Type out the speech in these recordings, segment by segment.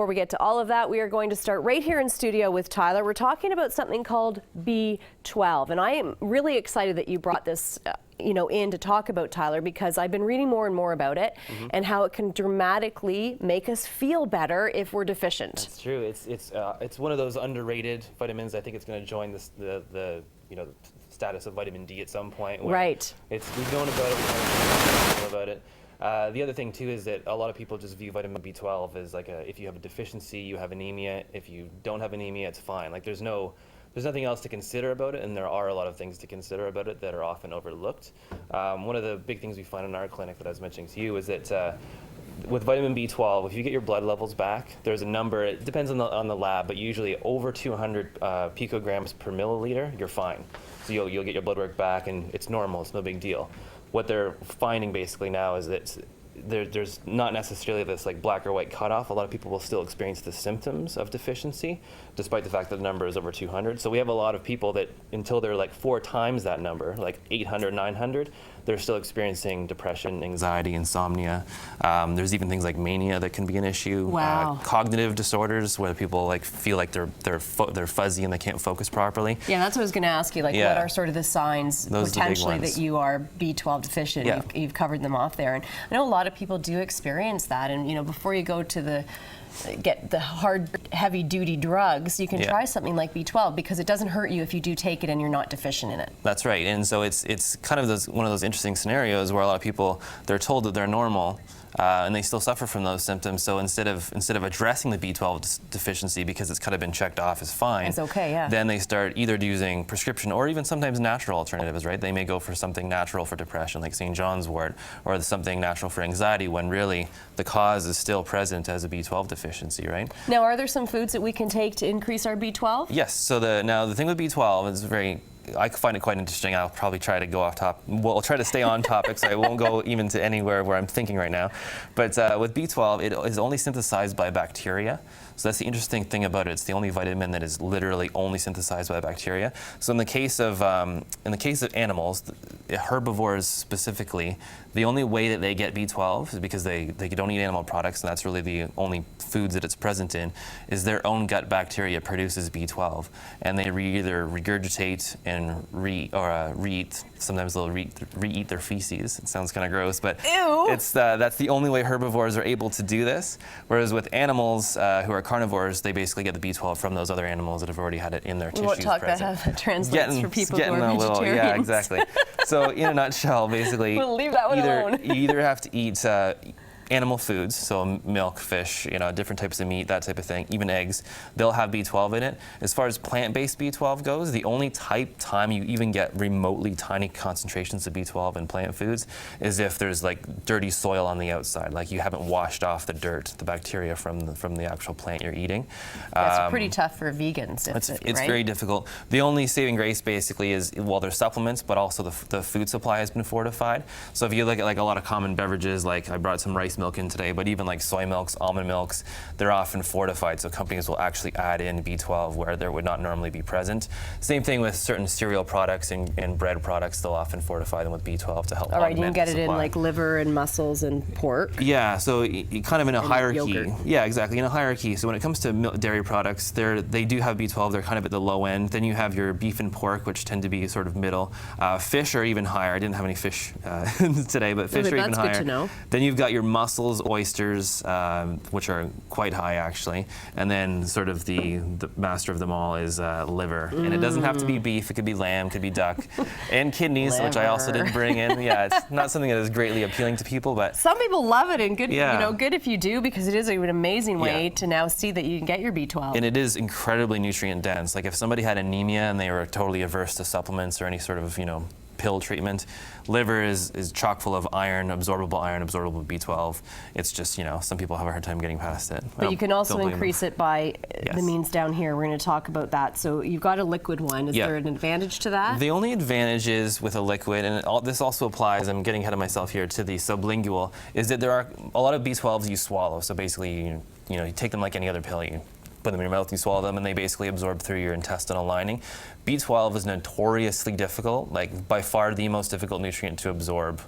we get to all of that, we are going to start right here in studio with Tyler. We're talking about something called B12, and I am really excited that you brought this in to talk about, Tyler, because I've been reading more and more about it and how it can dramatically make us feel better if we're deficient. That's true. It's one of those underrated vitamins. I think it's going to join the status of vitamin D at some point. Right. We've known about it. We've known about it. The other thing too is that a lot of people just view vitamin B12 as like if you have a deficiency, you have anemia. If you don't have anemia, it's fine. Like there's nothing else to consider about it, and there are a lot of things to consider about it that are often overlooked. One of the big things we find in our clinic that I was mentioning to you is that with vitamin B12, if you get your blood levels back, there's a number, it depends on the lab, but usually over 200 picograms per milliliter, you're fine. So you'll get your blood work back and it's normal, it's no big deal. What they're finding basically now is that there's not necessarily this like black or white cutoff. A lot of people will still experience the symptoms of deficiency, despite the fact that the number is over 200. So we have a lot of people that until they're like 4 times that number, like 800, 900, they're still experiencing depression, anxiety, insomnia. There's even things like mania that can be an issue. Wow. Cognitive disorders where people like feel like they're fuzzy and they can't focus properly. Yeah, that's what I was going to ask you. Like, what are sort of the signs potentially that you are B12 deficient? Yeah. You've covered them off there, and I know a lot of people do experience that. And before you go to get the hard, heavy-duty drugs, you can try something like B12 because it doesn't hurt you if you do take it and you're not deficient in it. That's right, and so it's kind of one of those interesting scenarios where a lot of people, they're told that they're normal, and they still suffer from those symptoms. So instead of addressing the B12 deficiency because it's kind of been checked off as fine, it's okay, yeah. Then they start either using prescription or even sometimes natural alternatives, right? They may go for something natural for depression, like St. John's wort, or something natural for anxiety, when really the cause is still present as a B12 deficiency, right? Now, are there some foods that we can take to increase our B12? Yes. So the thing with B12 is I find it quite interesting. I'll probably try to go off top. Well, I'll try to stay on topic, so I won't go even to anywhere where I'm thinking right now. But with B12, it is only synthesized by bacteria. So that's the interesting thing about it. It's the only vitamin that is literally only synthesized by bacteria. So in the case of animals, herbivores specifically, the only way that they get B12 is because they don't eat animal products, and that's really the only foods that it's present in, is their own gut bacteria produces B12, and they either regurgitate and re-eat. Sometimes they'll re-eat their feces. It sounds kind of gross, but that's the only way herbivores are able to do this. Whereas with animals who are carnivores, they basically get the B12 from those other animals that have already had it in their tissues. What talk present. that translates for people who are vegetarians. Yeah, exactly. So in a nutshell, basically, we'll leave that one alone. You either have to eat animal foods, so milk, fish, different types of meat, that type of thing, even eggs, they'll have B12 in it. As far as plant-based B12 goes, the only time you even get remotely tiny concentrations of B12 in plant foods is if there's like dirty soil on the outside, like you haven't washed off the dirt, the bacteria from the actual plant you're eating. That's pretty tough for vegans. It's very difficult. The only saving grace basically is, well, there's supplements, but also the food supply has been fortified. So if you look at like a lot of common beverages, like I brought some rice milk in today, but even like soy milks, almond milks, they're often fortified, so companies will actually add in B12 where there would not normally be present. Same thing with certain cereal products and bread products, they'll often fortify them with B12 to help augment the supply. All right, you can get it in like liver and mussels and pork. Yeah, so kind of in a hierarchy. Yogurt. Yeah, exactly, in a hierarchy. So when it comes to dairy products, they do have B12, they're kind of at the low end. Then you have your beef and pork, which tend to be sort of middle. Fish are even higher. I didn't have any fish today, but fish are even higher. That's good to know. Then you've got your mussels, oysters, which are quite high actually, and then sort of the master of them all is liver. And it doesn't have to be beef, it could be lamb, could be duck, and kidneys, which I also didn't bring in. Yeah, it's not something that is greatly appealing to people, but some people love it, and good, good if you do, because it is an amazing way to now see that you can get your B12. And it is incredibly nutrient dense. Like if somebody had anemia and they were totally averse to supplements or any sort of pill treatment, liver is chock full of iron, absorbable B12. It's just, some people have a hard time getting past it. But you can also increase it by the means down here. We're going to talk about that. So you've got a liquid one. Is there an advantage to that? The only advantage is with a liquid, and this also applies, I'm getting ahead of myself here, to the sublingual, is that there are a lot of B12s you swallow. So basically, you take them like any other pill. You put them in your mouth, you swallow them, and they basically absorb through your intestinal lining. B12 is notoriously difficult, like by far the most difficult nutrient to absorb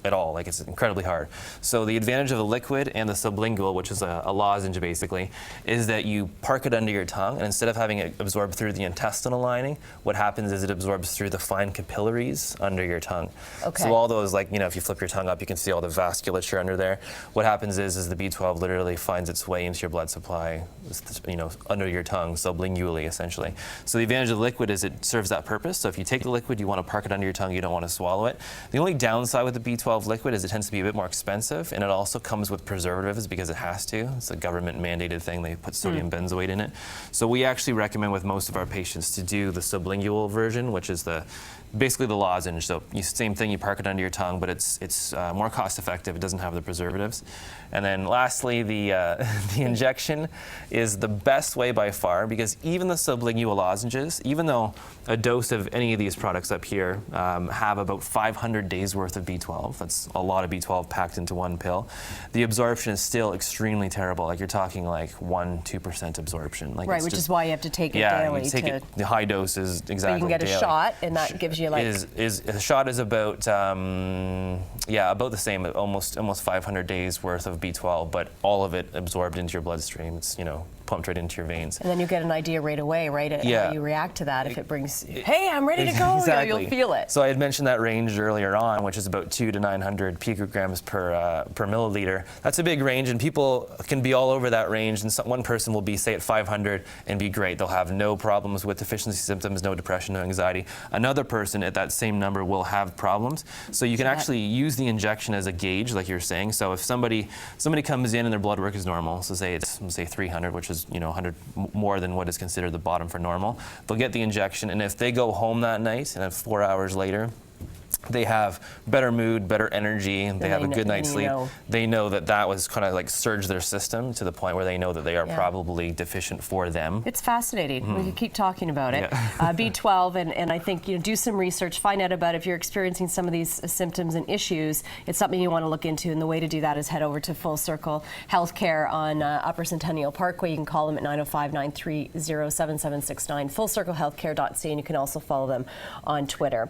at all. Like, it's incredibly hard. So the advantage of the liquid and the sublingual, which is a lozenge basically, is that you park it under your tongue, and instead of having it absorb through the intestinal lining, what happens is it absorbs through the fine capillaries under your tongue. Okay. So all those, like, you know, if you flip your tongue up, you can see all the vasculature under there. What happens is the B12 literally finds its way into your blood supply, you know, under your tongue, sublingually essentially. So the advantage of the liquid is it serves that purpose. So if you take the liquid, you want to park it under your tongue, you don't want to swallow it. The only downside with the B12 liquid is it tends to be a bit more expensive, and it also comes with preservatives because it has to. It's a government mandated thing. They put sodium benzoate in it. So we actually recommend with most of our patients to do the sublingual version, which is basically the lozenge. So same thing, you park it under your tongue, but it's more cost effective. It doesn't have the preservatives. And then lastly, the injection is the best way by far, because even the sublingual lozenges, even though a dose of any of these products up here have about 500 days worth of B12, that's a lot of B12 packed into one pill, the absorption is still extremely terrible. Like, you're talking like 1-2% absorption. Like, Right, which is why you have to take it daily. You take it, the high dose is exactly So you can get daily. a shot, and that gives you like... A shot is about, about the same, almost 500 days worth of B12, but all of it absorbed into your bloodstream. It's, you know, pumped right into your veins. And then you get an idea right away, right? How you react to that. If it brings, hey, I'm ready to go, exactly. you'll feel it. So I had mentioned that range earlier on, which is about 200 to 900 picograms per milliliter. That's a big range, and people can be all over that range. And one person will be, say, at 500 and be great. They'll have no problems with deficiency symptoms, no depression, no anxiety. Another person at that same number will have problems. So you can actually use the injection as a gauge, like you're saying. So if somebody comes in and their blood work is normal, so say it's 300, which is, you know, 100 more than what is considered the bottom for normal, they'll get the injection, and if they go home that night and then 4 hours later they have better mood, better energy, they have a good night's sleep, they know that was kind of like surged their system to the point where they know that they are probably deficient for them. It's fascinating. We can keep talking about it. B12, and I think, you know, do some research, find out about if you're experiencing some of these symptoms and issues. It's something you want to look into, and the way to do that is head over to Full Circle Healthcare on Upper Centennial Parkway. You can call them at 905-930-7769, fullcirclehealthcare.ca, and you can also follow them on Twitter.